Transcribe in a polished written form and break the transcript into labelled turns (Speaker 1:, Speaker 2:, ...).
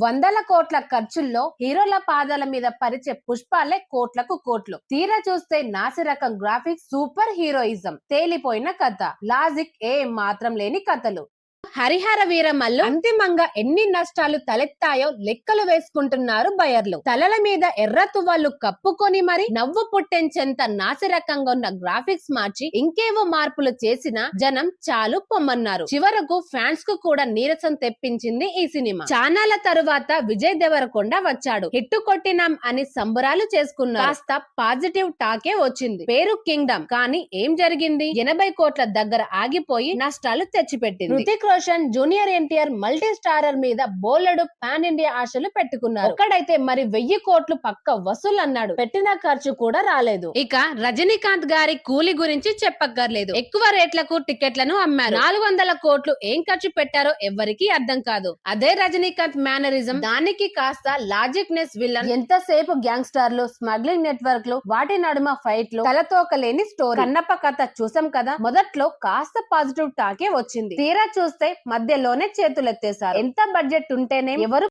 Speaker 1: వందల కోట్ల ఖర్చుల్లో హీరోల పాదాల మీద పరిచే పుష్పాలే కోట్లకు కోట్లు. తీరా చూస్తే నాసిరకం గ్రాఫిక్స్, సూపర్ హీరోయిజం, తేలిపోయిన కథ, లాజిక్ ఏ మాత్రం లేని కథలు. హరిహర వీరమల్లు అంతిమంగా ఎన్ని నష్టాలు తలెత్తాయో లెక్కలు వేసుకుంటున్నారు బయర్లు. తలల మీద ఎర్ర తువ్వాలు కప్పుకొని మరి నవ్వు పుట్టించేంత నాసిరకంగా ఉన్న గ్రాఫిక్స్ మార్చి ఇంకేవో మార్పులు చేసిన జనం చాలు పొమ్మన్నారు. చివరకు ఫ్యాన్స్ కు కూడా నీరసం తెప్పించింది ఈ సినిమా. చానాల తరువాత విజయ్ దేవరకొండ వచ్చాడు. హిట్టు కొట్టినాం అని సంబరాలు చేసుకున్నారు. కాస్త పాజిటివ్ టాకే వచ్చింది. పేరు కింగ్డమ్, కానీ ఏం జరిగింది? 80 కోట్ల దగ్గర ఆగిపోయి నష్టాలు తెచ్చిపెట్టింది. Hrithik Roshan, junior NTR multi starrer మీద బోలెడు పాన్ ఇండియా ఆశలు పెట్టుకున్నారు. ఒక్కడైతే మరి 1000 కోట్లు పక్క వసూలు అన్నాడు. పెట్టిన ఖర్చు కూడా రాలేదు. ఇక రజనీకాంత్ గారి కూలి గురించి చెప్పక్కర్లేదు. ఎక్కువ రేట్లకు టికెట్లను అమ్మారు. 400 కోట్లు ఏం ఖర్చు పెట్టారో ఎవ్వరికీ అర్థం కాదు. అదే రజనీకాంత్ మేనరిజం. దానికి కాస్త లాజిక్ నెస్ విలన్. ఎంతసేపు గ్యాంగ్స్టర్లు, స్మగ్లింగ్ నెట్వర్క్లు, వాటి నడుమ ఫైట్లు, తలతోకలేని స్టోరీ. కన్నప్ప కథ చూసాం కదా. మొదట్లో కాస్త పాజిటివ్ టాకే వచ్చింది. తీరా చూస్తే మధ్యలోనే చేతులెత్తేశారు. ఎంత బడ్జెట్ ఉంటేనే ఎవరు